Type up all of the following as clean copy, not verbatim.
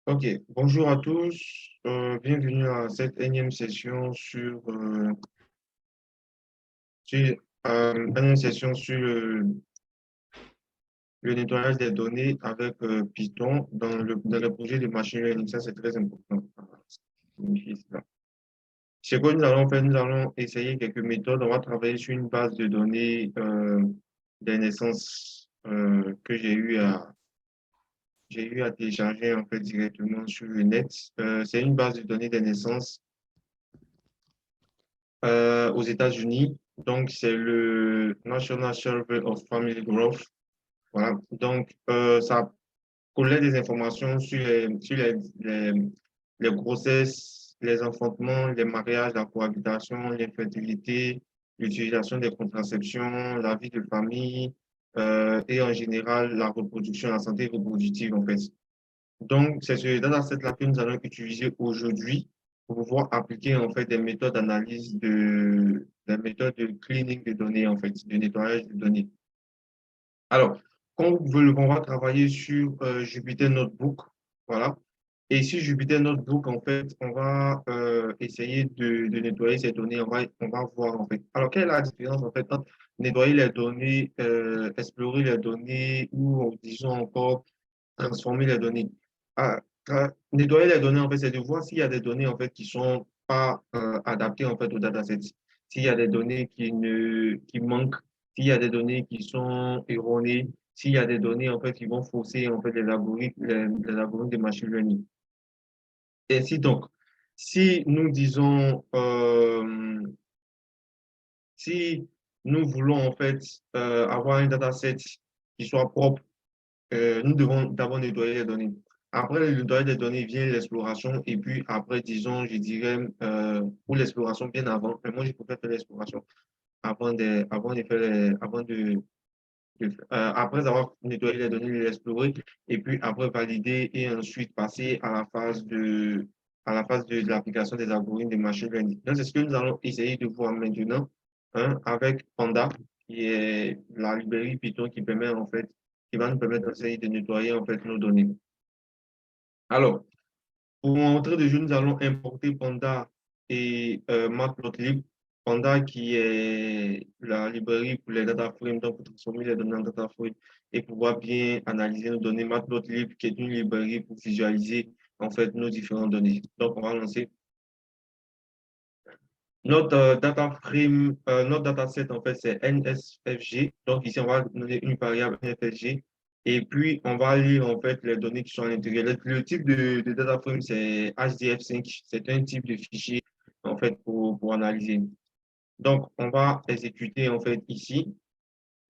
Ok, bonjour à tous. Bienvenue à cette énième session sur, énième session sur le nettoyage des données avec Python dans le projet de machine learning. Ça, c'est très important. Signifier cela. Ce que nous allons faire, nous allons essayer quelques méthodes. On va travailler sur une base de données des naissances que j'ai eu à télécharger en fait directement sur le net. C'est une base de données des naissances aux États-Unis. Donc, c'est le National Survey of Family Growth. Voilà. Donc, ça collecte des informations sur les grossesses, les enfantements, les mariages, la cohabitation, l'infertilité, l'utilisation des contraceptions, la vie de famille et en général la reproduction, la santé reproductive en fait. Donc, c'est ce dataset-là que nous allons utiliser aujourd'hui pour pouvoir appliquer en fait des méthodes d'analyse des méthodes de cleaning de données, en fait, de nettoyage de données. Alors, comme vous pouvez le voir, on va travailler sur Jupyter Notebook. Voilà. Et sur Jupyter Notebook, en fait, on va essayer de nettoyer ces données. On va voir, en fait. Alors, quelle est la différence, en fait, entre nettoyer les données, explorer les données ou, disons encore, transformer les données. Nettoyer les données, en fait, c'est de voir s'il y a des données, en fait, qui sont pas adaptées, en fait, au dataset. S'il y a des données qui manquent, s'il y a des données qui sont erronées, s'il y a des données, en fait, qui vont fausser, en fait, les algorithmes de machine learning. Et si donc, si nous disons, si nous voulons, en fait, avoir un dataset qui soit propre, nous devons d'abord nettoyer les données. Après le nettoyage des données vient l'exploration et puis après, disons, je dirais, pour l'exploration bien avant, mais moi je préfère faire l'exploration avant de faire après avoir nettoyé les données, les explorer et puis après valider et ensuite passer à la phase de l'application des algorithmes de machine learning. Donc, c'est ce que nous allons essayer de voir maintenant hein, avec Panda, qui est la librairie Python qui permet en fait, qui va nous permettre d'essayer de nettoyer en fait nos données. Alors, pour montrer de jeu, nous allons importer Panda et Matplotlib. Panda qui est la librairie pour les data frames, donc pour transformer les données en data frames et pouvoir bien analyser nos données. Matplotlib qui est une librairie pour visualiser en fait nos différentes données. Donc, on va lancer notre data frame, notre dataset en fait c'est NSFG. Donc ici, on va donner une variable NSFG et puis on va lire en fait les données qui sont à l'intérieur. Le type de data frame c'est HDF5. C'est un type de fichier en fait pour analyser. Donc on va exécuter en fait ici.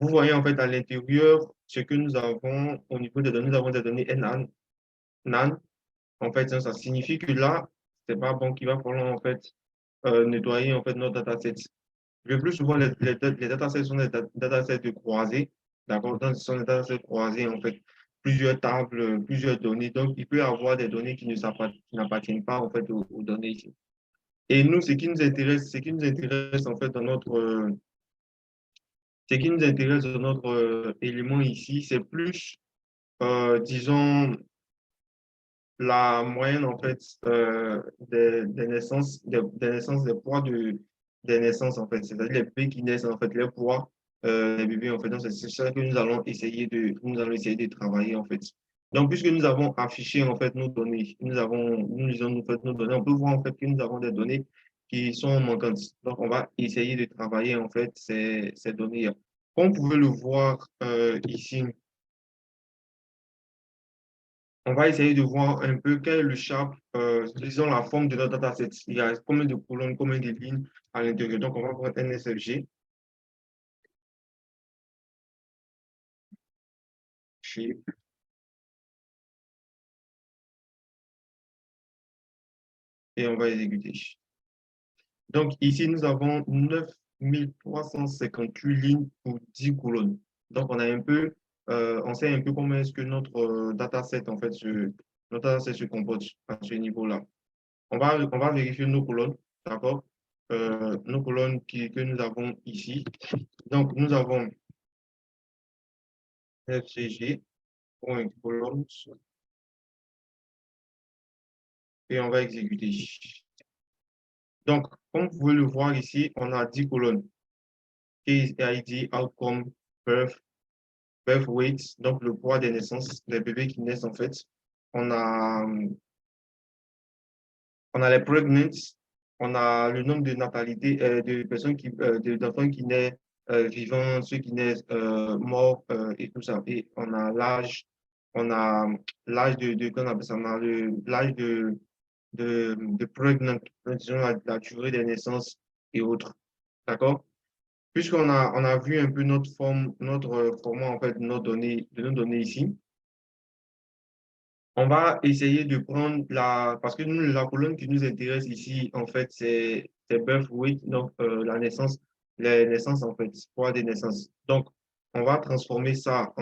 Vous voyez en fait à l'intérieur ce que nous avons au niveau des données. Nous avons des données NaN. En fait, ça signifie que là, c'est pas bon qu'il va falloir en fait nettoyer en fait notre dataset. Le plus souvent, les datasets sont des datasets de croisés. D'accord? Donc, ce sont des datasets croisés, en fait, plusieurs tables, plusieurs données. Donc, il peut y avoir des données qui n'appartiennent pas, en fait, aux données ici. Et nous, ce qui nous intéresse, en fait, ce qui nous intéresse dans notre élément ici, c'est plus, disons, la moyenne, en fait, des naissances, des naissances, des poids des naissances, en fait. C'est-à-dire les bébés qui naissent, en fait, les poids des bébés, en fait. Donc, c'est ça que nous allons essayer de travailler, en fait. Donc, puisque nous avons affiché, en fait, nos données, nous avons, en fait, nos données, on peut voir, en fait, que nous avons des données qui sont manquantes. Donc, on va essayer de travailler, en fait, ces données. Comme vous pouvez le voir ici, on va essayer de voir un peu quel est le sharp, disons la forme de notre dataset. Il y a combien de colonnes, combien de lignes à l'intérieur. Donc, on va prendre un SFG shape et on va exécuter. Donc, ici, nous avons 9358 lignes pour 10 colonnes. Donc, on sait un peu comment est-ce que notre dataset, en fait, notre dataset se comporte à ce niveau-là. On va vérifier nos colonnes, d'accord? Nos colonnes que nous avons ici. Donc, nous avons FCG, point colonnes, et on va exécuter. Donc, comme vous pouvez le voir ici, on a 10 colonnes. Case ID, outcome, birth weight, donc le poids des naissances, des bébés qui naissent en fait. On a, on a les pregnant, on a le nombre de natalité, de personnes d'enfants qui naissent vivants, ceux qui naissent morts et tout ça. Et on a l'âge qu'on appelle ça, on a l'âge de pregnant, disons la durée des naissances et autres. D'accord? On a vu un peu notre forme, notre format en fait de nos données ici, on va essayer de prendre parce que nous, la colonne qui nous intéresse ici, en fait, c'est birth weight, donc la naissance, les naissances, en fait, poids des naissances. Donc, on va transformer ça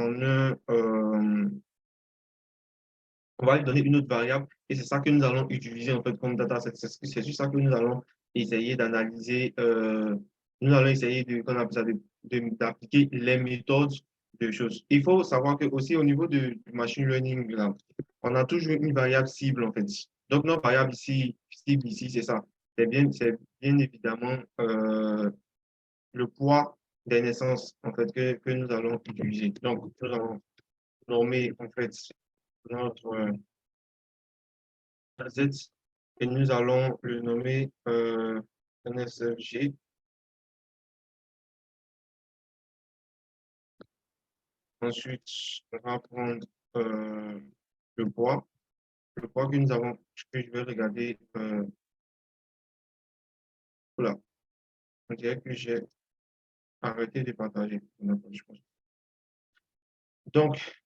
on va lui donner une autre variable et c'est ça que nous allons utiliser, en fait, comme dataset. C'est sur ça que nous allons essayer d'analyser, nous allons essayer qu'on appelle ça d'appliquer les méthodes de choses. Il faut savoir que aussi au niveau du machine learning, là, on a toujours une variable cible, en fait. Donc, notre variable ici, cible ici, c'est ça. C'est bien évidemment le poids des naissances, en fait, que nous allons utiliser. Donc, nous allons nommer, en fait, notre Z et nous allons le nommer NSFG. Ensuite, on va prendre le poids. Le poids que nous avons, que je vais regarder. Oula, on dirait que j'ai arrêté de partager. Donc,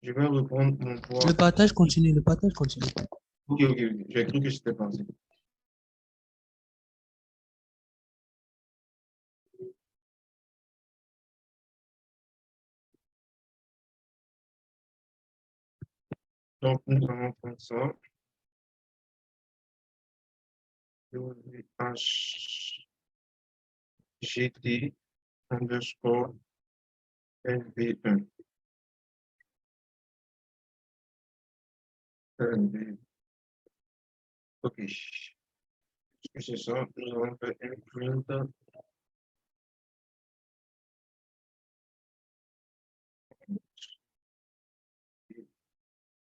je vais reprendre mon poids. Le partage continue, le partage continue. Ok, ok, ok. J'ai cru que c'était parti. Donc, nous allons prendre ça. HGT underscore LV1. Ok. C'est ça. Nous allons faire un print.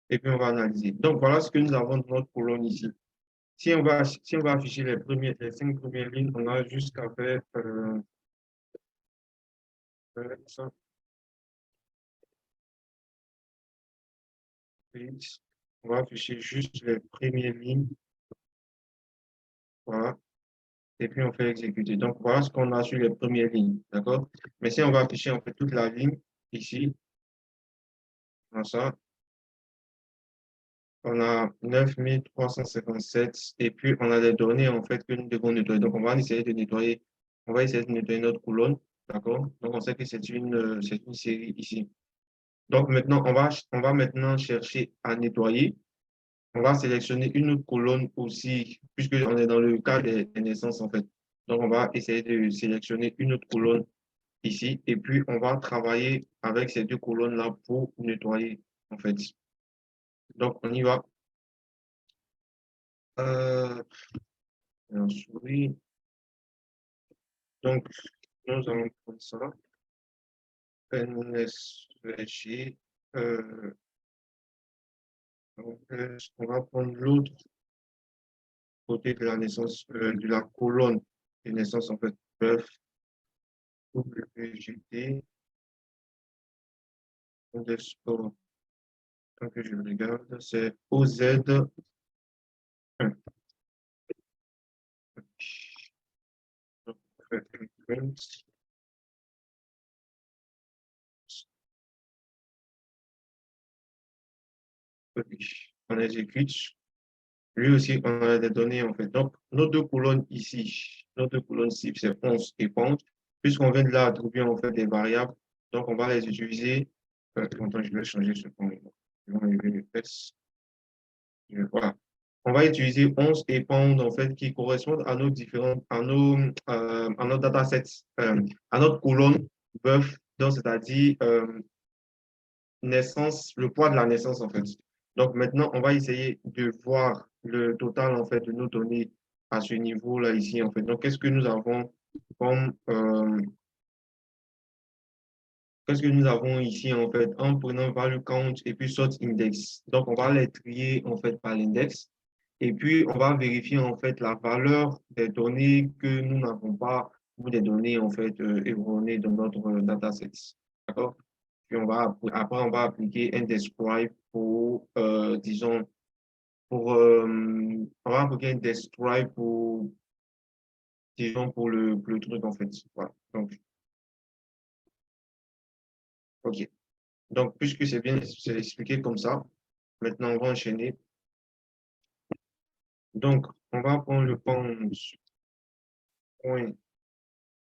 Et puis on va analyser. Donc, voilà ce que nous avons dans notre colonne ici. Si on va afficher les 5 premières lignes, on a jusqu'à faire ça. On va afficher juste les premières lignes. Voilà. Et puis on fait exécuter. Donc, voilà ce qu'on a sur les premières lignes. D'accord? Mais si on va afficher en fait toute la ligne ici, comme ça, on a 9357 et puis on a des données en fait que nous devons nettoyer. Donc, on va essayer de nettoyer notre colonne, d'accord? Donc, on sait que c'est une série ici. Donc, maintenant, on va maintenant chercher à nettoyer. On va sélectionner une autre colonne aussi, puisqu'on est dans le cas des naissances en fait. Donc, on va essayer de sélectionner une autre colonne ici et puis on va travailler avec ces deux colonnes-là pour nettoyer en fait. Donc, on y va. Euh, souris. Donc, nous allons prendre ça. NSVG. On va prendre l'autre côté de la naissance, de la colonne de naissance, en fait, bœuf, WGT, underscore, tant que je regarde, c'est OZ1. Donc, on fait un print. On exécute. Lui aussi, on a des données en fait. Donc, nos deux colonnes ici, nos deux colonnes cibles, c'est 11 et 11. Puisqu'on vient de là attribuer en fait des variables, donc on va les utiliser. Attends, je vais changer ce point. Je vais enlever le S. Voilà. On va utiliser 11 et pound en fait qui correspondent à nos différentes, à nos datasets, à notre colonne bœuf, donc c'est-à-dire naissance, le poids de la naissance en fait. Donc maintenant, on va essayer de voir le total, en fait, de nos données à ce niveau-là ici, en fait. Donc, qu'est-ce que nous avons comme, qu'est-ce que nous avons ici, en fait, en prenant value count et puis sort index. Donc, on va les trier, en fait, par l'index. Et puis, on va vérifier, en fait, la valeur des données que nous n'avons pas ou des données, en fait, erronées dans notre dataset. D'accord? Puis, après, on va appliquer un describe pour, disons, on va appliquer un describe pour, disons, pour le truc, en fait. Voilà. Donc, OK. Donc, puisque c'est expliqué comme ça, maintenant, on va enchaîner. Donc, on va prendre le point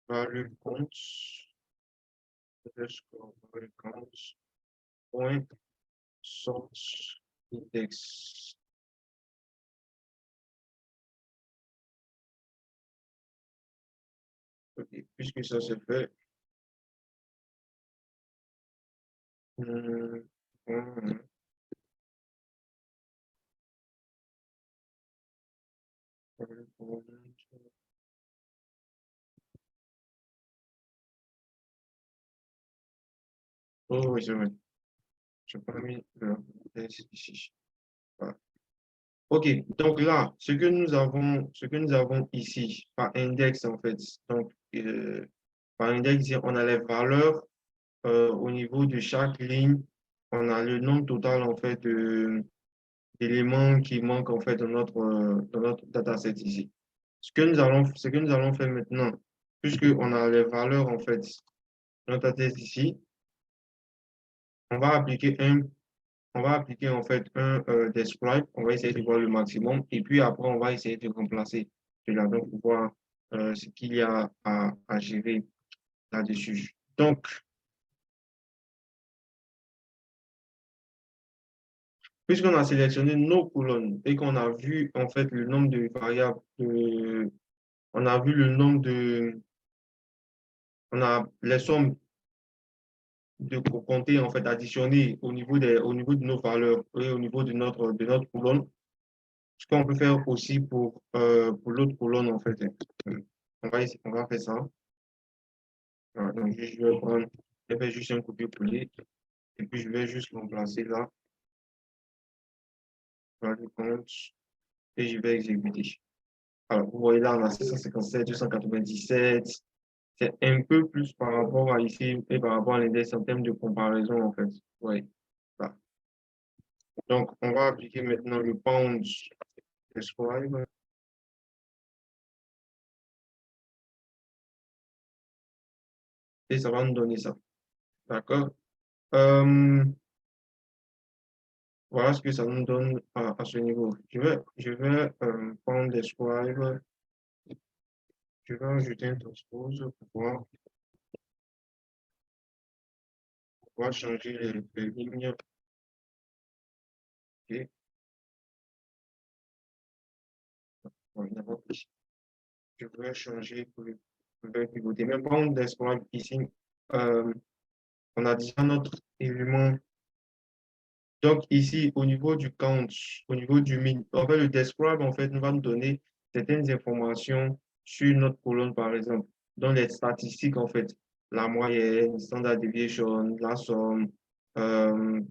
value count, underscore value count, point source index. OK. Puisque ça c'est fait, hum, hum, value count. Oh, oui, c'est vrai. Je n'ai pas mis le index ici. Voilà. OK, donc là, ce que nous avons ici, par index en fait, donc par index, on a les valeurs au niveau de chaque ligne, on a le nombre total en fait d'éléments qui manquent en fait dans notre dataset ici. Ce que nous allons faire maintenant, puisqu'on a les valeurs en fait dans notre dataset ici, on va appliquer on va appliquer en fait un describe, on va essayer de voir le maximum et puis après on va essayer de remplacer cela donc pour voir ce qu'il y a à gérer là-dessus. Donc, puisqu'on a sélectionné nos colonnes et qu'on a vu en fait le nombre de variables, on a vu le nombre on a les sommes de compter en fait additionner au niveau de nos valeurs et au niveau de notre colonne. Ce qu'on peut faire aussi pour l'autre colonne, en fait, on va faire ça. Voilà, donc, je vais juste un copier-coller et puis je vais juste remplacer là, par le compte et je vais exécuter. Alors, vous voyez là, on a 657, 297. C'est un peu plus par rapport à ici et par rapport à l'index en termes de comparaison, en fait. Oui. Voilà. Donc, on va appliquer maintenant le pound describe et ça va nous donner ça. D'accord? Euh, Voilà ce que ça nous donne à ce niveau. Je vais prendre des scribes, je vais ajouter un transpose pour pouvoir changer les lignes. Ok, bon, il n'y a pas plus. Je vais changer pour le pivoter. Mais prendre des scribes ici, euh, on a déjà notre élément. Donc ici, au niveau du count, au niveau du min, en fait, le describe, en fait, nous va nous donner certaines informations sur notre colonne, par exemple, dans les statistiques, en fait, la moyenne, standard deviation, la somme, euh,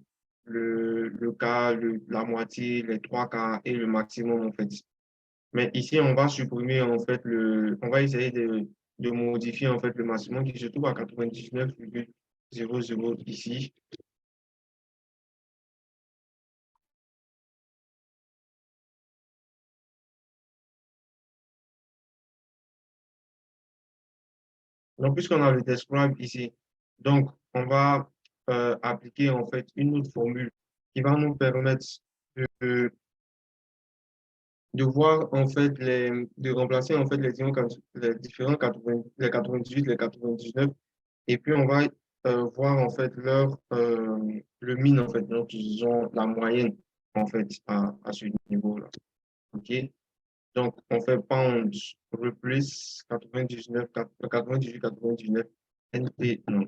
le quart, la moitié, les trois quarts et le maximum, en fait. Mais ici, on va supprimer, en fait, on va essayer de modifier, en fait, le maximum qui se trouve à 99,00 ici. Donc, puisqu'on a le describe ici, donc on va appliquer en fait une autre formule qui va nous permettre de, de voir en fait de remplacer en fait les différents 80 les 98, les 99, et puis on va voir en fait le min en fait, donc disons la moyenne en fait à ce niveau-là. OK? Donc, on fait pound replace 99, 98, 99, NP, non.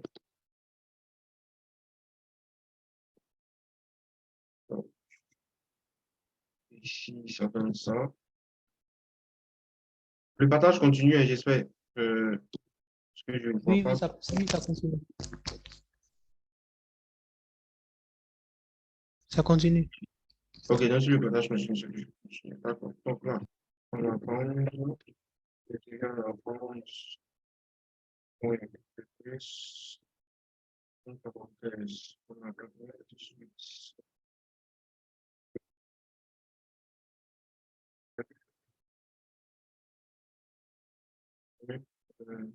Donc, ici, ça donne ça. Le partage continue, et j'espère. Parce que je ne vois Oui, pas. oui, ça continue. Ça continue. Ok, donc sur le partage continue, c'est que je continue. D'accord. Donc là, on avance. Et puis on avance. Oui, plus. On parenthèse. On a 98. Euh,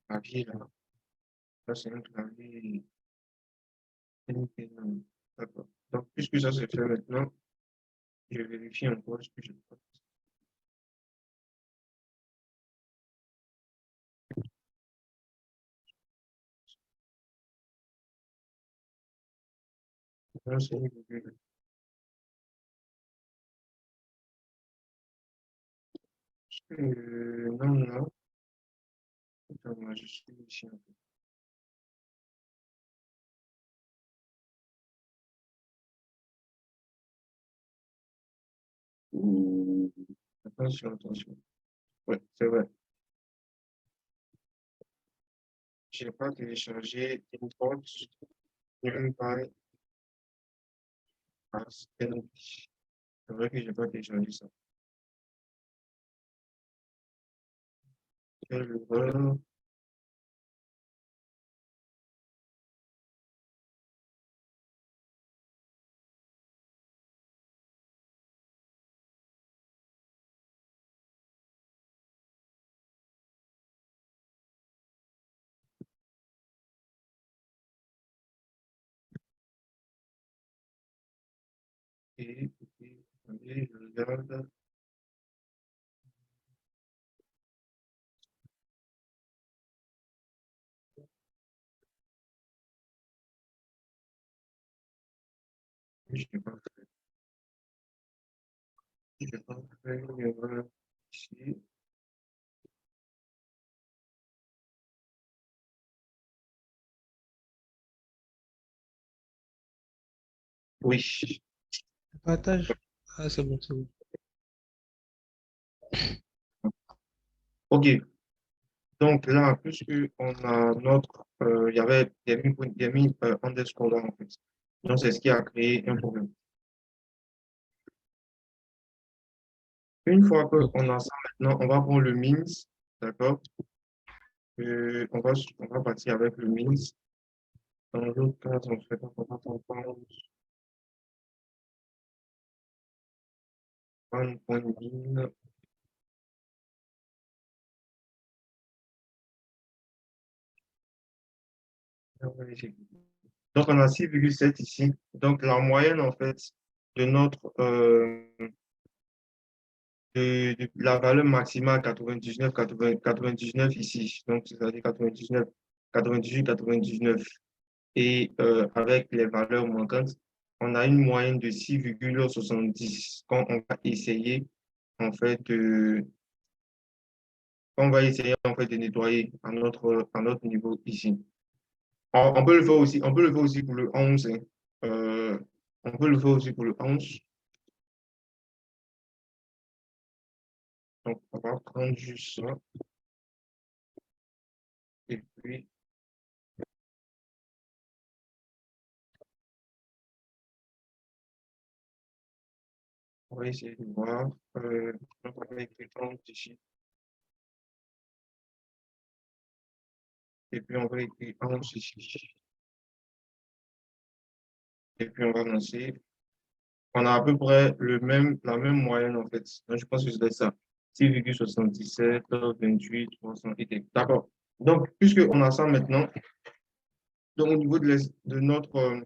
clavier là. Là, c'est un clavier. D'accord. Donc, puisque ça c'est fait maintenant, je vérifie encore ce que je peux. Là, c'est non, non. Attends, moi, je suis ici un peu. Attention, attention. Oui, c'est vrai. Je n'ai pas téléchargé import NumPy as NP. C'est vrai que je n'ai pas téléchargé ça. Quelle erreur. Attendez, je regarde. Je n'ai pas fait. Je n'ai pas fait une erreur ici. Oui. Le partage. Ah, c'est bon, c'est bon. OK. Donc là, puisque on a notre, il y avait des mis underscore là, en fait. Donc, c'est ce qui a créé un problème. Une fois qu'on a ça maintenant, on va prendre le means, d'accord? On va partir avec le means. Dans l'autre cas, on fait on va prendre un point min. Donc, on a 6,7 ici. Donc, la moyenne, en fait, de notre, de la valeur maximale 99, 80, 99 ici. Donc, c'est-à-dire 99, 98, 99. Et avec les valeurs manquantes, on a une moyenne de 6,70 quand on va essayer, en fait, en fait, de nettoyer à notre niveau ici. On peut le faire aussi, on peut le faire aussi pour le 11, hein. Euh, on peut le faire aussi pour le 11. Donc, on va prendre juste ça. Et puis, on va essayer de voir. Donc, on va écrire 11 ici. Et puis, on va écrire 11 ici. Et puis, on va lancer. On a à peu près la même moyenne, en fait. Donc, je pense que c'est ça. 6,77, 28, 300, et d'accord. Donc, puisqu'on a ça maintenant, donc au niveau de notre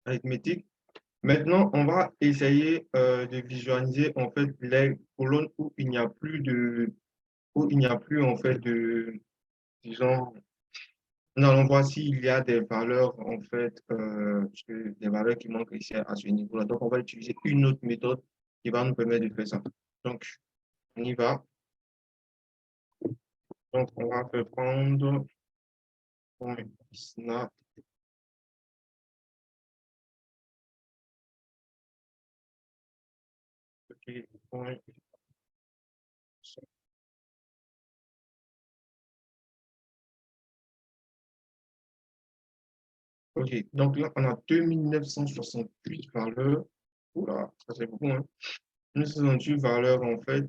arithmétique, maintenant, on va essayer de visualiser en fait les colonnes où il n'y a plus de, où il n'y a plus en fait de, disons, Nous allons voir s'il y a des valeurs, en fait, des valeurs qui manquent ici à ce niveau-là. Donc, on va utiliser une autre méthode qui va nous permettre de faire ça. Donc, on y va. Donc, on va faire prendre point snap. Ok, point. Ok, donc là, on a 2968 valeurs. Oula, ça c'est beaucoup, hein. 1968 valeurs, en fait,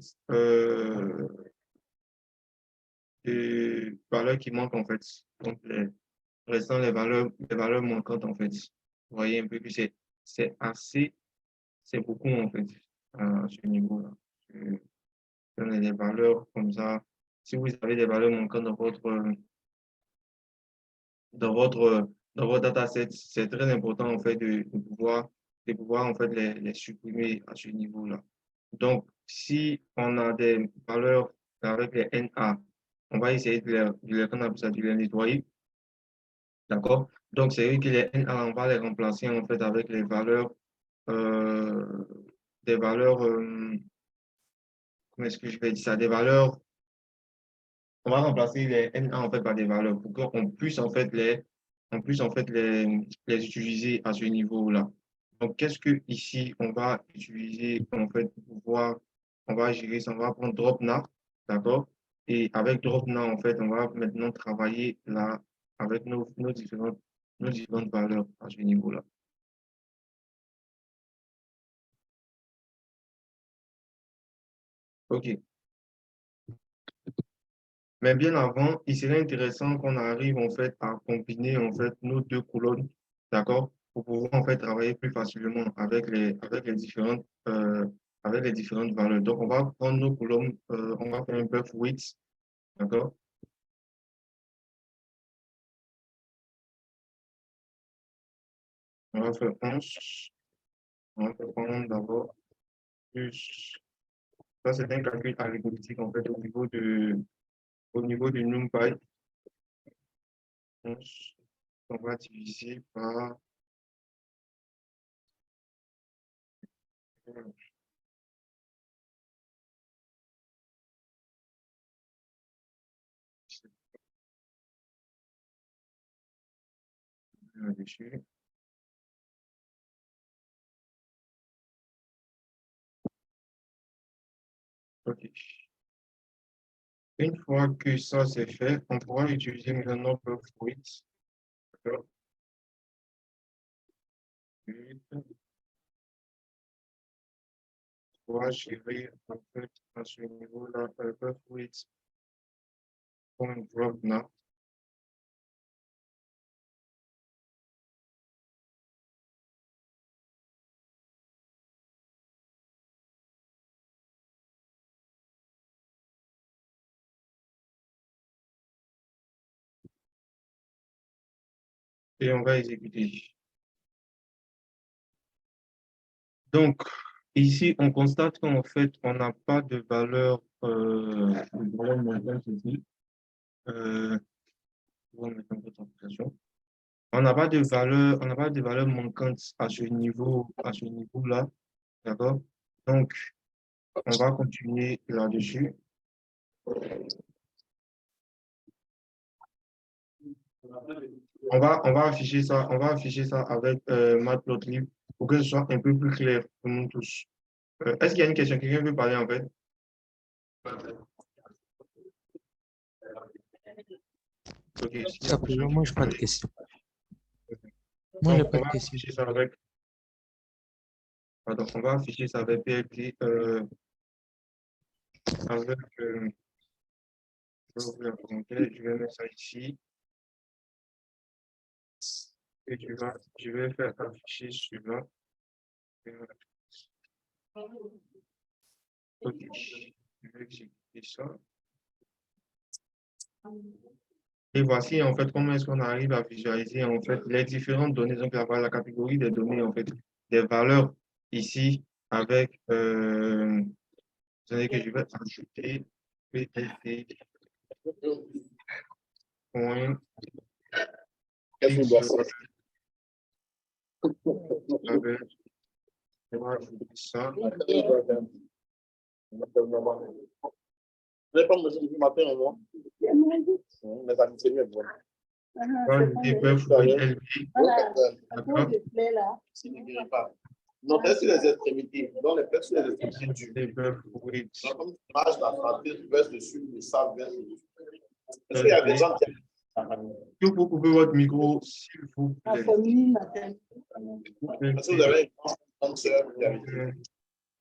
des valeurs qui manquent, en fait. Donc, les restant les valeurs manquantes, en fait. Vous voyez un peu que c'est assez, c'est beaucoup, en fait, à ce niveau-là. Euh, On a des valeurs comme ça. Si vous avez des valeurs manquantes dans votre dataset, c'est très important, en fait, de pouvoir, en fait, les supprimer à ce niveau-là. Donc, si on a des valeurs avec les NA, on va essayer de les nettoyer. D'accord? Donc, c'est vrai que les NA, on va les remplacer en fait avec les valeurs, euh, des valeurs, comment est-ce que je vais dire ça? Des valeurs, on va remplacer les NA en fait par des valeurs pour qu'on puisse en fait les utiliser à ce niveau-là. Donc, qu'est-ce que ici on va utiliser en fait pour pouvoir, on va gérer ça, on va prendre DropNA, d'accord? Et avec DropNA, en fait, on va maintenant travailler là avec nos différentes valeurs à ce niveau-là. OK. Mais bien avant, il serait intéressant qu'on arrive en fait à combiner en fait nos deux colonnes, d'accord, pour pouvoir en fait travailler plus facilement avec les différentes valeurs. Donc, on va prendre nos colonnes, on va faire un buff width, d'accord? On va faire 11. On va faire prendre d'abord plus. Ça, c'est un calcul algorithmique en fait au niveau du NumPy. 11. On va diviser par. Dessus. OK. Une fois que ça c'est fait, on pourra utiliser maintenant le fruit. D'accord. On pourra gérer en fait à ce niveau-là le fruit comme drop now. Et on va exécuter. Donc, ici, on constate qu'en fait, on n'a pas de valeur montante ici. Euh, on va mettre un peu d'application. On n'a pas de valeur manquante à ce niveau-là. D'accord? Donc, on va continuer là-dessus. On va afficher ça avec Matplotlib pour que ce soit un peu plus clair pour nous tous. Est-ce qu'il y a une question? Quelqu'un veut parler en fait? Ok, s'il y a Simplement, moi, je n'ai pas de questions. Moi, je donc, n'ai pas de questions. on va afficher ça avec PLT, avec, je vais ouvrir la parenthèse, je vais mettre ça ici, et je vais faire afficher celui-là. Ok, je vais exécuter ça. Et voici en fait comment est-ce qu'on arrive à visualiser en fait les différentes données. Donc, la catégorie des données, en fait, des valeurs ici avec, vous savez que je vais ajouter PLT point Qu'est-ce qu'on doit faire? On va ajouter ça. Vous n'avez pas mangé du matin, au moins? Mais ça c'est mieux. On va ajouter bœuf oui élevé. D'accord. Non, c'est sur les extrémités. Donc, les bœufs sur les extrémités. Les bœufs oui. Donc, comme tu manges la santé, tu verses dessus, le sable verse dessus. Est-ce qu'il y a des gens qui... Que vous coupez votre micro, s'il vous plaît. Est-ce que vous avez une grande sœur qui avait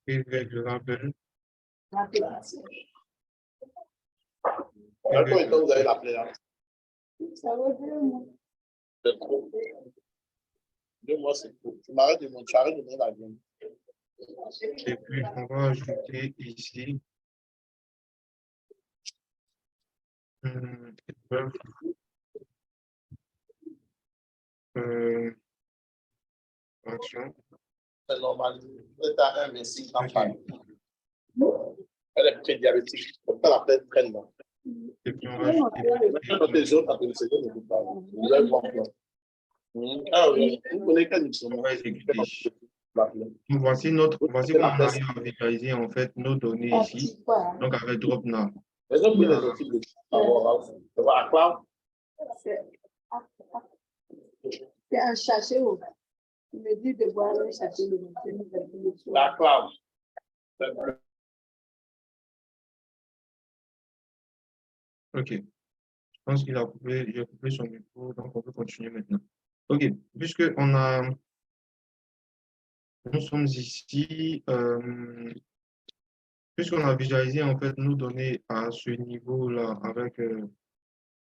Je rappelle. Combien de temps vous avez l'appelé là? Ça va 2 mois. C'est trop. 2 mois, c'est trop. Tu m'arrêtes de mon charrette de la viande. Et puis, on va ajouter ici. Bœuf. Action. C'est normal. Vous êtes à 1,26 campagne. Elle est prédiabétique. Il ne faut pas la peine prenne. Et puis, on va ajouter. Maintenant, les autres, après une seconde, ne vous pas. Vous allez voir. Ah oui, vous connaissez quel nous sommes. On va exécuter. Voici comment on arrive à visualiser en fait nos données ici. Donc, avec DropNow. Les autres, vous les outils de cloud. C'est un sachet. Il me dit de boire un sachet de matin. La cloud. OK. Je pense qu'il a coupé, il a coupé son micro, donc on peut continuer maintenant. OK. Puisque nous sommes ici, puisqu'on a visualisé en fait nos données à ce niveau-là, avec,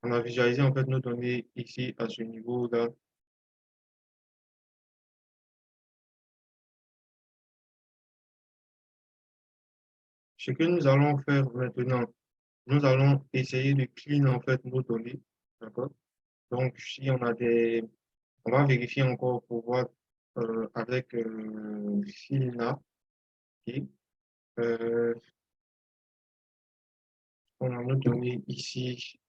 on a visualisé en fait nos données ici à ce niveau-là. Ce que nous allons faire maintenant, nous allons essayer de clean en fait nos données, d'accord? Donc, si on a on va vérifier encore pour voir avec Filna, okay. On a nos données ici.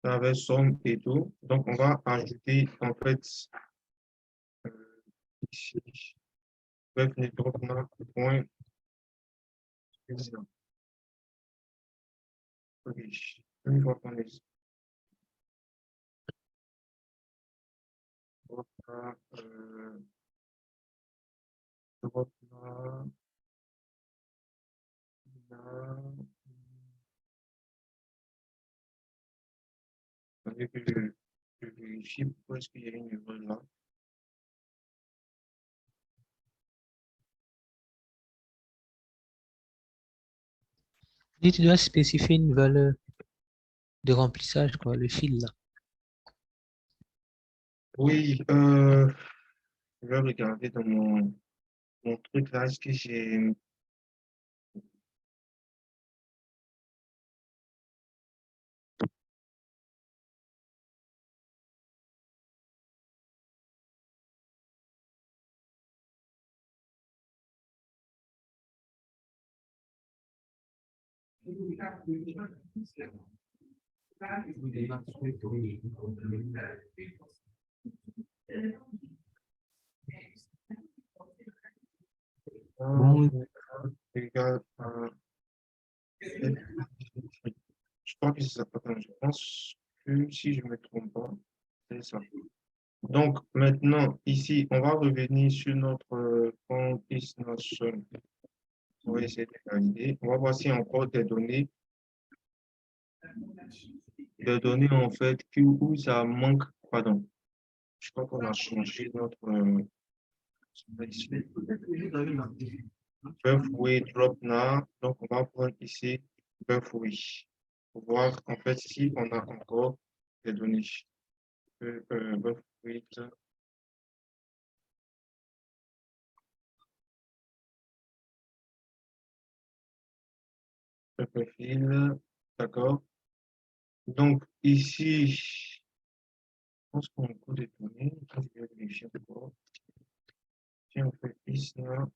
Avec somme et tout. Donc, on va ajouter en fait ici, point. Une fois qu'on est je vérifie pourquoi est-ce qu'il y a une erreur là. Et tu dois spécifier une valeur de remplissage, quoi, le fil là. Oui, je vais regarder dans mon truc là, est-ce que j'ai. Égal à. Je crois que c'est ça. Attends, je pense que si je ne me trompe pas, c'est ça. Donc, maintenant, ici, on va revenir sur notre compte Nation. On va essayer de valider. On va voir si encore des données. Des données, en fait, où ça manque. Pardon. Je crois qu'on a changé notre. Buffway drop now. Donc, on va prendre ici Buffway pour voir en fait si on a encore des données. Buffway. Le profil. D'accord. Donc, ici, je pense qu'on a beaucoup de données. Je vais vérifier encore. Si on fait ici, là.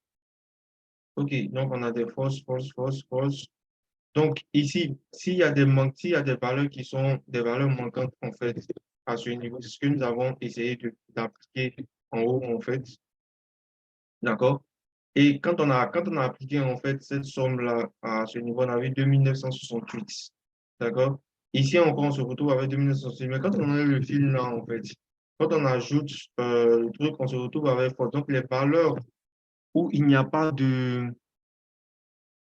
OK, donc on a des fausses, fausses, fausses, fausses. Donc, ici, s'il y a des valeurs qui sont des valeurs manquantes, en fait, à ce niveau, c'est ce que nous avons essayé d'appliquer en haut, en fait. D'accord? Et quand on a appliqué, en fait, cette somme-là à ce niveau, on avait 2968. D'accord? Ici, encore, on se retrouve avec 2968. Mais quand on a le fil là, en fait, quand on ajoute le truc, on se retrouve avec quoi? Donc, les valeurs où il n'y a pas de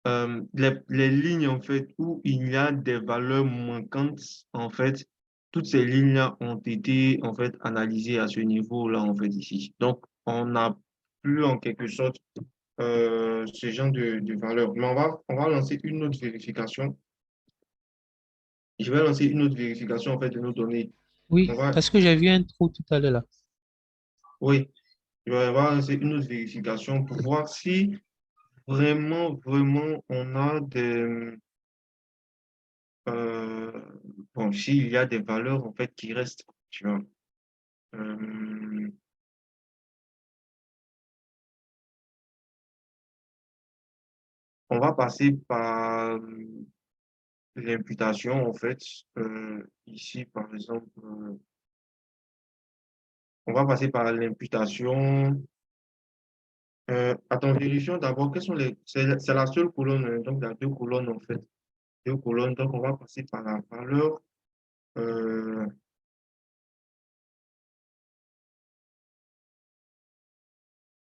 les lignes, en fait, où il y a des valeurs manquantes, en fait, toutes ces lignes-là ont été, en fait, analysées à ce niveau-là, en fait, ici. Donc, on n'a plus, en quelque sorte, ce genre de valeurs. Mais on va lancer une autre vérification. Je vais lancer une autre vérification, en fait, de nos données. On Oui, va, parce que j'ai vu un trou tout à l'heure là. oui, on va lancer une autre vérification pour voir si vraiment, on a des, euh, bon, s'il y a des valeurs en fait qui restent, tu vois. Euh, on va passer par l'imputation en fait. Ici, par exemple, on va passer par l'imputation. Attends, vérifions d'abord quelles sont les. C'est la seule colonne, donc il y a deux colonnes en fait. Deux colonnes, donc on va passer par la valeur. euh,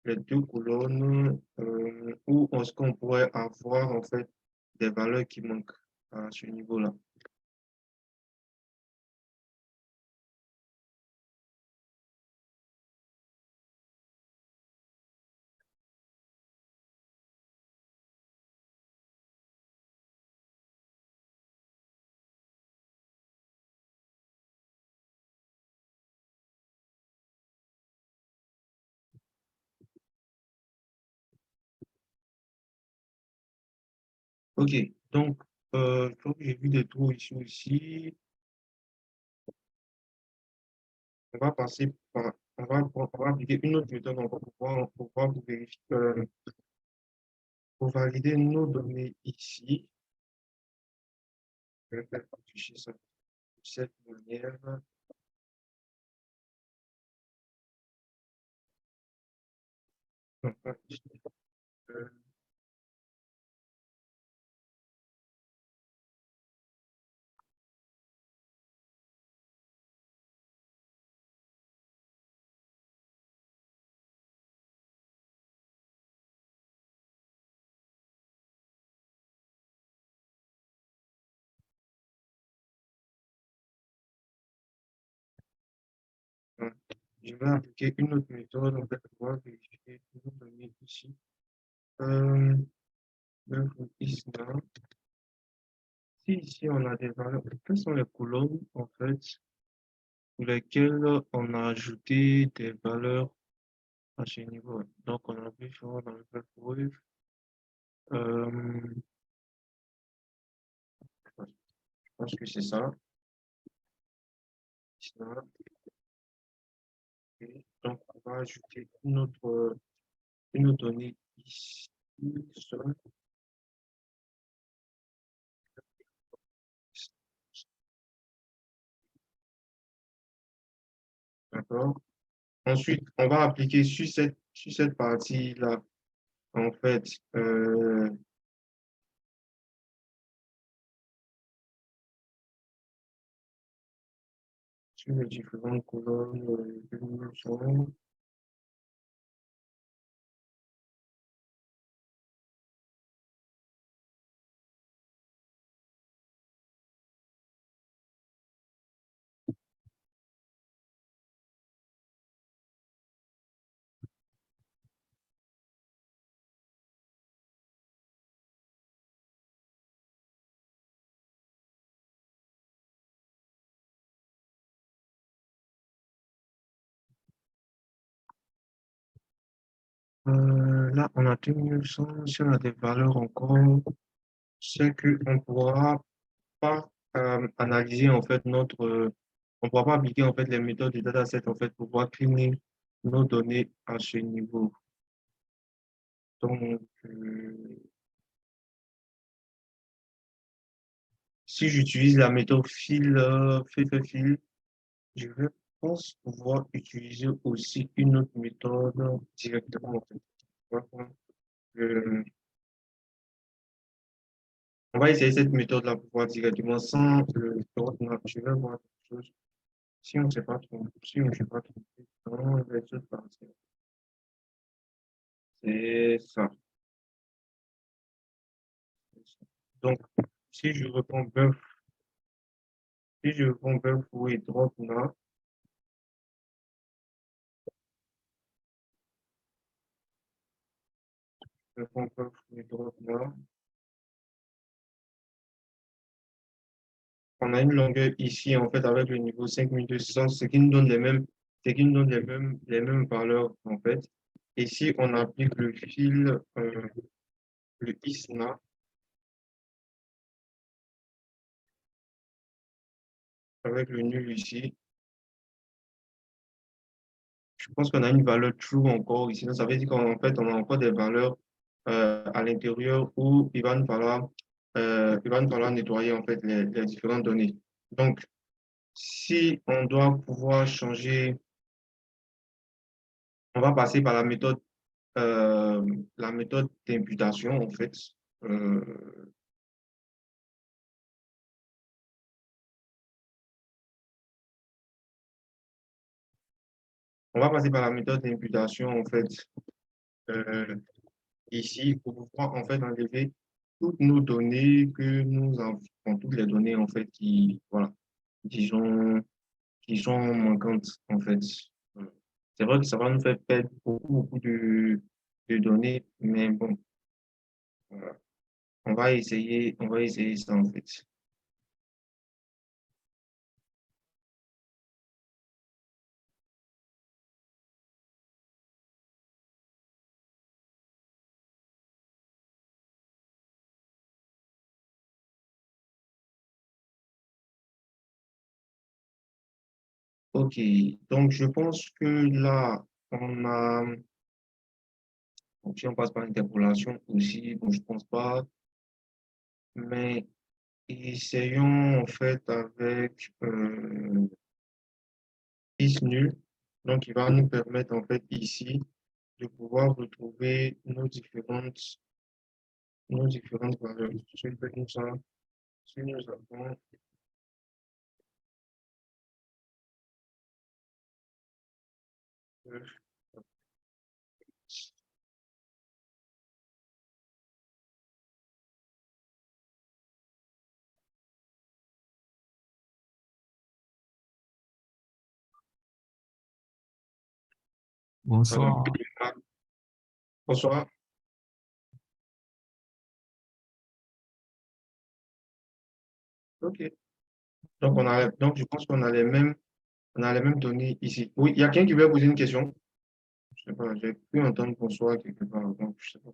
les deux colonnes où est-ce qu'on pourrait avoir en fait des valeurs qui manquent à ce niveau-là. Ok, donc je crois que j'ai vu des trous ici aussi. On va passer par, on va appliquer une autre méthode encore pour pouvoir vous vérifier, pour valider nos données ici. Je vais faire afficher ça de cette manière. Donc, euh, euh, je vais appliquer une autre méthode en fait, pour pouvoir vérifier nos données ici. Euh, ici, là. Si ici on a des valeurs, quelles sont les colonnes en fait pour lesquelles on a ajouté des valeurs à ce niveau? Donc on a vu sur dans le wave. Je pense que c'est ça. Ça. Et donc on va ajouter une autre donnée ici. Ça. D'accord. Ensuite, on va appliquer sur cette partie-là, en fait, sur les différentes colonnes que nous avons. Là, on a 2100. Si on a des valeurs encore, c'est qu'on ne pourra pas analyser en fait on ne pourra pas appliquer en fait les méthodes du dataset en fait pour pouvoir cleaner nos données à ce niveau. Donc, si j'utilise la méthode fil, je vais pense pouvoir utiliser aussi une autre méthode directement en fait. Voilà. Euh, on va essayer cette méthode-là pour voir directement sans le code naturel, voir quelque chose. Si on ne sait pas trop, si on ne sait pas trop, dans les autres parties, c'est ça. Donc, si je reprends bœuf, si je reprends bœuf et drop là, je reprends bœuf et drop là, on a une longueur ici, en fait, avec le niveau 5200, ce qui nous donne ce qui nous donne les mêmes valeurs, en fait. Ici, on applique le fil, le ISNA, avec le nul ici. Je pense qu'on a une valeur true encore ici. Donc, ça veut dire qu'en fait, on a encore des valeurs à l'intérieur où il va nous falloir nettoyer, en fait, les différentes données. Donc, si on doit pouvoir changer, on va passer par la méthode d'imputation, en fait. Euh, on va passer par la méthode d'imputation, en fait, euh, ici, pour pouvoir, en fait, enlever toutes nos données que nous avons, toutes les données, en fait, voilà, qui sont, qui sont manquantes, en fait. Euh, C'est vrai que ça va nous faire perdre beaucoup de données, mais bon, voilà. On va essayer ça, en fait. OK, donc je pense que là, on a, donc si on passe par l'interpolation aussi, bon, je pense pas, mais essayons en fait avec is nul, donc il va nous permettre en fait ici de pouvoir retrouver nos différentes valeurs. Je vais nous ça, si nous avons, euh, alors, Bonsoir. bonsoir, OK. Donc je pense qu'on a on a les mêmes données ici. Oui, il y a quelqu'un qui veut poser une question. Je sais pas, j'ai pu entendre bonsoir quelque part. Donc, je sais pas.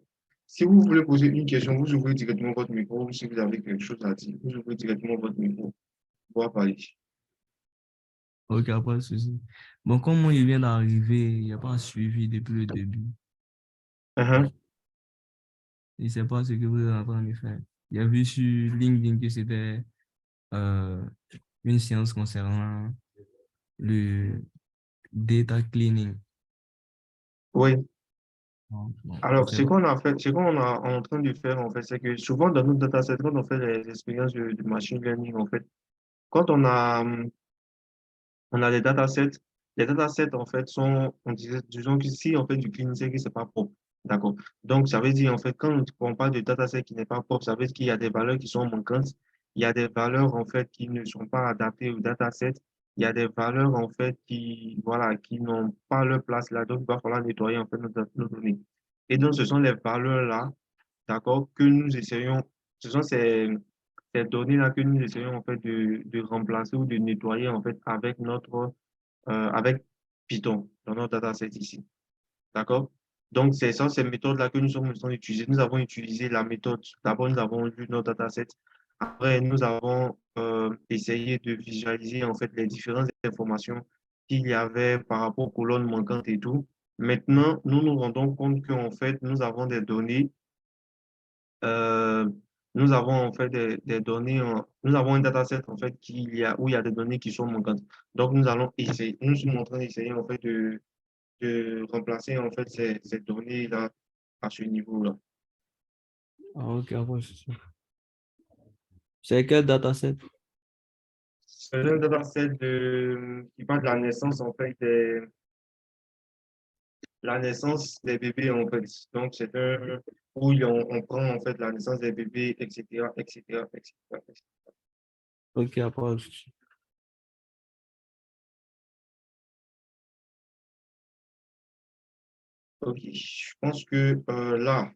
Si vous voulez poser une question, vous ouvrez directement votre micro. Si vous avez quelque chose à dire, vous ouvrez directement votre micro pour pouvoir parler. Ok, pas de souci. Bon, comme moi, il vient d'arriver, il n'y a pas suivi depuis le début. Uh-huh. Il ne sait pas ce que vous êtes en train de faire. Il a vu sur LinkedIn que c'était euh, une séance concernant le data cleaning. Oui. Bon, je Alors, sais ce pas. qu'on a fait, ce qu'on a en train de faire, en fait, c'est que souvent dans notre dataset, quand on fait les expériences de machine learning, en fait, quand on a des datasets. Les datasets, en fait, disons que si on fait du clean, c'est que c'est pas propre. D'accord. Donc, ça veut dire, en fait, quand on parle de dataset qui n'est pas propre, ça veut dire qu'il y a des valeurs qui sont manquantes. Il y a des valeurs, en fait, qui ne sont pas adaptées au dataset. Il y a des valeurs, en fait, voilà, qui n'ont pas leur place là. Donc, il va falloir nettoyer, en fait, nos données. Et donc, ce sont les valeurs-là, d'accord, que nous essayons, ce sont ces données-là que nous essayons, en fait, de remplacer ou de nettoyer, en fait, avec Python dans notre dataset ici. D'accord? Donc, c'est ça, ces méthodes-là que nous sommes en train d'utiliser. Nous avons utilisé la méthode. D'abord, nous avons lu notre dataset. Après, nous avons essayé de visualiser en fait les différentes informations qu'il y avait par rapport aux colonnes manquantes et tout. Maintenant, nous nous rendons compte qu'en fait, nous avons des données euh, nous avons en fait des données, nous avons un dataset en fait où il y a des données qui sont manquantes. Donc, nous allons essayer, nous sommes en train d'essayer en fait de remplacer en fait ces données-là à ce niveau-là. Ah, ok, après, c'est quel dataset? C'est un dataset qui parle de la naissance en fait la naissance des bébés en fait. Donc, c'est un où on prend en fait la naissance des bébés, etc., etc., etc. Ok, après, Ok, je pense que là,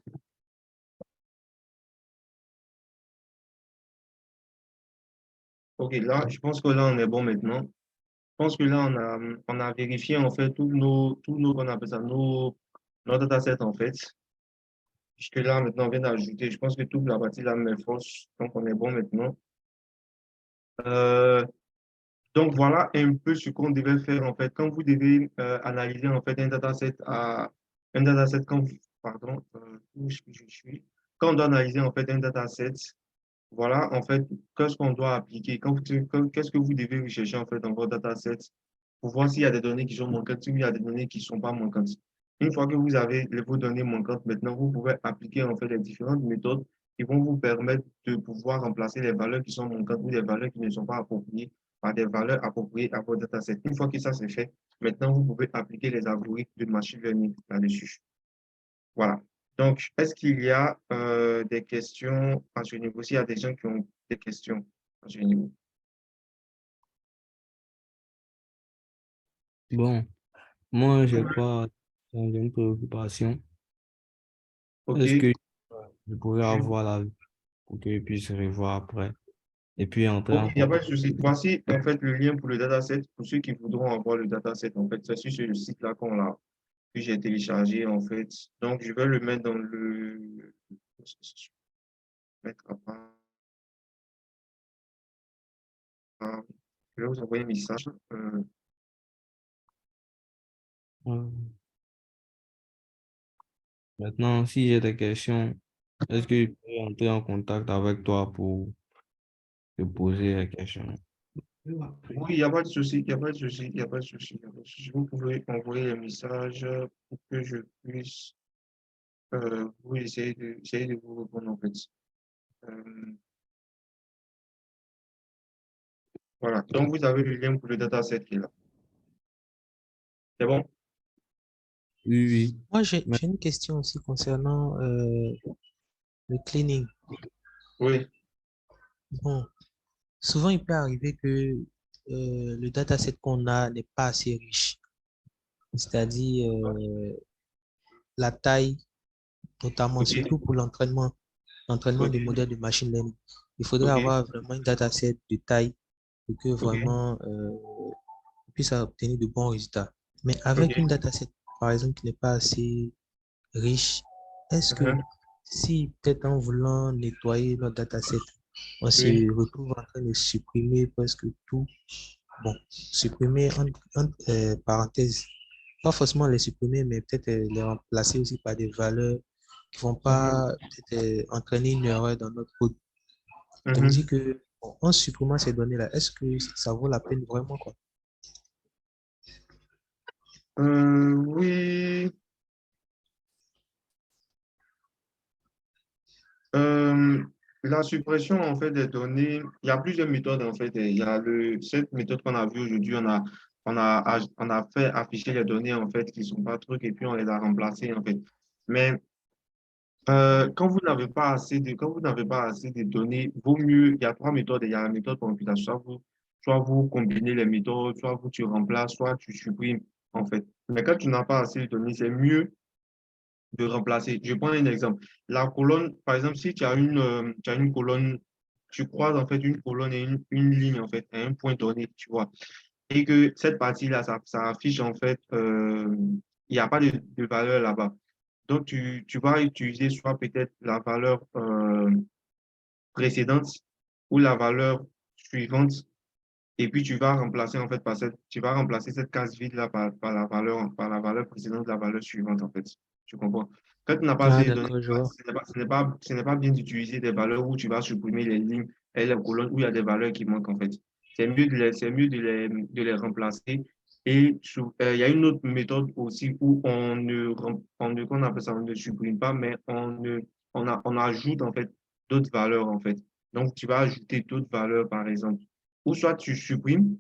ok, là, je pense que là, on est bon maintenant. Je pense que là, on a vérifié en fait on appelle ça, nos datasets en fait. Puisque là, maintenant, on vient d'ajouter, je pense que toute la partie là m'est fausse. Donc, on est bon maintenant. Euh, donc, voilà un peu ce qu'on devait faire en fait. Quand vous devez analyser en fait un dataset, pardon, où est-ce que je suis? Quand on doit analyser en fait un dataset, voilà, en fait, qu'est-ce qu'on doit appliquer? Qu'est-ce que vous devez rechercher en fait dans votre dataset pour voir s'il y a des données qui sont manquantes, s'il y a des données qui ne sont pas manquantes. Une fois que vous avez vos données manquantes, maintenant, vous pouvez appliquer en fait les différentes méthodes qui vont vous permettre de pouvoir remplacer les valeurs qui sont manquantes ou des valeurs qui ne sont pas appropriées par des valeurs appropriées à votre dataset. Une fois que ça c'est fait, maintenant, vous pouvez appliquer les algorithmes de machine learning là-dessus. Voilà. Donc, est-ce qu'il y a des questions à ce niveau? S'il y a des gens qui ont des questions à ce niveau. bon, moi, j'ai pas une préoccupation. OK. Est-ce que je pourrais avoir la pour que je puisse revoir après et puis entrer OK, en il n'y a pas de contact? souci. Voici en fait le lien pour le dataset. Pour ceux qui voudront avoir le dataset, en fait, c'est sur ce site-là que j'ai téléchargé, en fait. Donc, je vais le mettre dans le... Mettre à part. Je vais vous envoyer un message. Euh, Maintenant, si j'ai des questions, est-ce que je peux entrer en contact avec toi pour te poser les questions? Oui, il n'y a pas de souci, il n'y a pas de souci, il n'y a pas de souci, il y a pas de souci. Vous pouvez envoyer un message pour que je puisse vous essayer de vous répondre, en fait. Euh, voilà. Donc, vous avez le lien pour le dataset qui est là. C'est bon? Oui, oui. Moi, Mais, j'ai une question aussi concernant le cleaning. Oui. Bon, souvent, il peut arriver que le dataset qu'on a n'est pas assez riche. C'est-à-dire la taille, notamment, OK. surtout pour l'entraînement des OK. modèles de machine learning. Il faudrait OK. avoir vraiment une dataset de taille pour que OK. vraiment on puisse obtenir de bons résultats. Mais avec une OK. dataset, par exemple, qui n'est pas assez riche, est-ce que Uh-huh. si peut-être en voulant nettoyer notre dataset, on se Oui. retrouve en train de supprimer presque tout, bon, supprimer entre parenthèses, pas forcément les supprimer, mais peut-être les remplacer aussi par des valeurs qui vont Uh-huh. pas peut-être entraîner une erreur dans notre code. Je me Uh-huh. dis que bon, en supprimant ces données-là, est-ce que ça vaut la peine vraiment, quoi? Oui. Euh, la suppression en fait des données, il y a plusieurs méthodes en fait. Il y a cette méthode qu'on a vue aujourd'hui, on a fait afficher les données en fait qui sont pas trucs et puis on les a remplacées en fait. Mais quand vous n'avez pas assez de données, vaut mieux, il y a trois méthodes. Il y a la méthode par computation, soit vous combinez les méthodes, soit tu remplaces, soit tu supprimes en fait. Mais quand tu n'as pas assez de données, c'est mieux de remplacer. Je prends un exemple. La colonne, par exemple, si tu as une colonne, tu croises en fait une colonne et une ligne en fait, à un point donné, tu vois, et que cette partie-là, ça affiche en fait, il n'y a pas de valeur là-bas. Donc, tu vas utiliser soit peut-être la valeur précédente ou la valeur suivante, et puis tu vas remplacer en fait tu vas remplacer cette case vide-là par la valeur précédente, la valeur suivante en fait. Tu comprends? Quand tu n'as pas Ah, assez de données, d'accord, je vois. ce n'est pas bien d'utiliser des valeurs où tu vas supprimer les lignes et les colonnes où il y a des valeurs qui manquent en fait. C'est mieux de les remplacer. Et il y a une autre méthode aussi où qu'on appelle ça, on ne supprime pas, mais on ajoute en fait d'autres valeurs en fait. Donc, tu vas ajouter d'autres valeurs par exemple. Ou soit tu supprimes,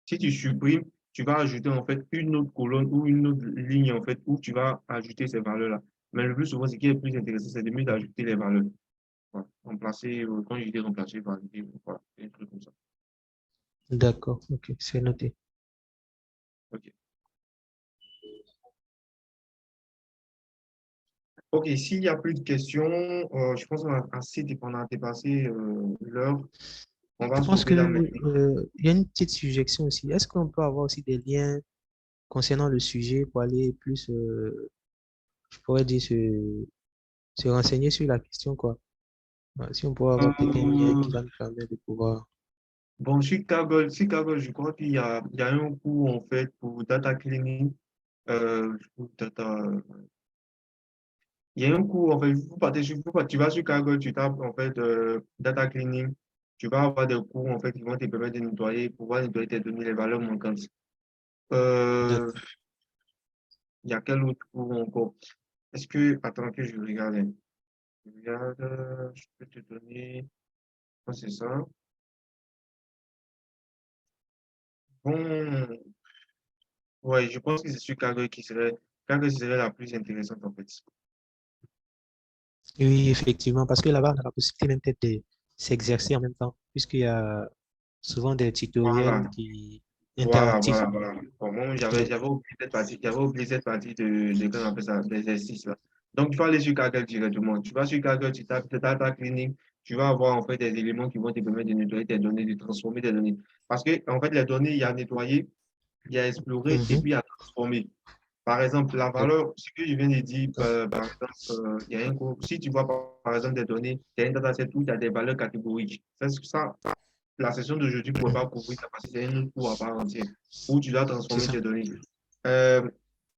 si tu supprimes, tu vas ajouter en fait une autre colonne ou une autre ligne en fait où tu vas ajouter ces valeurs-là. Mais le plus souvent, ce qui est plus intéressant, c'est de mieux d'ajouter les valeurs. Voilà. Remplacer, quand je dis remplacer, valider, voilà, des trucs comme ça. D'accord, ok, c'est noté. OK. OK, s'il n'y a plus de questions, je pense qu'on a on a dépassé l'heure. On va Je pense que, stopper là maintenant. il y a une petite suggestion aussi. Est-ce qu'on peut avoir aussi des liens concernant le sujet pour aller plus, je pourrais dire, se renseigner sur la question, quoi. Ouais, si on pourrait avoir peut-être un lien Euh, qui va nous permettre de pouvoir. bon, sur Kaggle, je crois il y a un cours en fait pour data cleaning. Pour data, il y a un cours, en fait, tu vas sur Kaggle, tu tapes en fait data cleaning. Tu vas avoir des cours en fait qui vont te permettre de nettoyer, pouvoir nettoyer tes données, les valeurs manquantes. Euh, D'accord. il y a quel autre cours encore? Est-ce que, attends que je regarde, hein. Je regarde, je peux te donner, oh, c'est ça. Bon, ouais, je pense que c'est sur Kaggle qui serait la plus intéressante en fait. Oui, effectivement, parce que là-bas, on a la possibilité même peut-être de s'exercer en même temps, puisqu'il y a souvent des Voilà. tutoriels qui interactifs. Voilà. Bon, moi, Oui, j'avais oublié cette partie comment on appelle ça, d'exercice là. Donc, tu vas aller sur Kaggle directement. Tu vas sur Kaggle, tu tapes data cleaning, tu vas avoir en fait des éléments qui vont te permettre de nettoyer tes données, de transformer tes données. Parce que, en fait, les données, il y a nettoyer, il y a explorer et Mhm. puis il y a transformer. Par exemple, la D'accord. valeur, ce que je viens de dire, par exemple, il y a un cours, si tu vois par exemple des données, il y a un dataset où il y a des valeurs catégoriques. Ça, la session d'aujourd'hui ne pourrait Mhm. pas couvrir ça parce que c'est un autre cours à part entière où tu dois C'est transformer ça. tes données. Euh,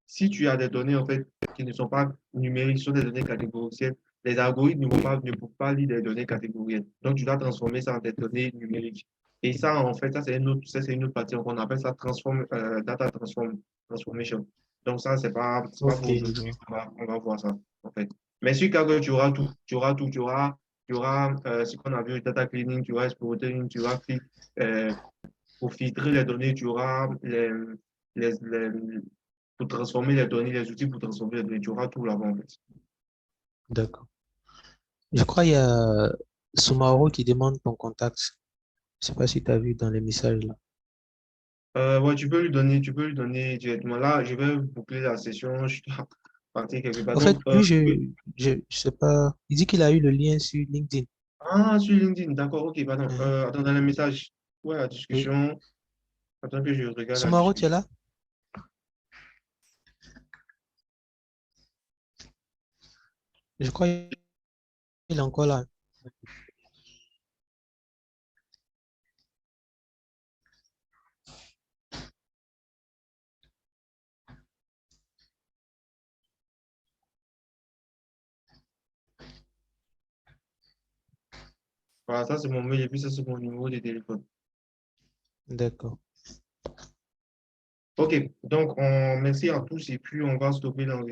si tu as des données en fait qui ne sont pas numériques, ce sont des données catégorielles, les algorithmes ne peuvent pas lire des données catégorielles. Donc, tu dois transformer ça en des données numériques. Et ça, en fait, ça, c'est une autre partie. On appelle ça transformation. Donc, ça, c'est pas Ok, pour je aujourd'hui. vois. On va voir ça, en fait. Mais sur Kaggle, tu auras tout. Tu auras ce qu'on a vu, data cleaning, tu auras exploiting, euh, pour filtrer les données, tu auras les- pour transformer les données, les outils pour transformer les données, tu auras tout là-bas, en fait. D'accord. Je crois qu'il y a Sumaro qui demande ton contact. Je sais pas si tu as vu dans les messages là. Ouais, tu peux lui donner directement. Là, je vais boucler la session, je dois partir quelque part. En fait, Donc, lui, je sais pas. Il dit qu'il a eu le lien sur LinkedIn. sur LinkedIn, d'accord, ok, pardon. Mhm. Attends, dans le message, ouais, la Oui. discussion. Attends que je regarde la Sumaro, tu es discussion. là? Je crois qu'il est encore là. Voilà, ça c'est mon mail et puis ça c'est mon numéro de téléphone. D'accord. Ok, donc merci à tous et puis on va stopper l'enregistrement.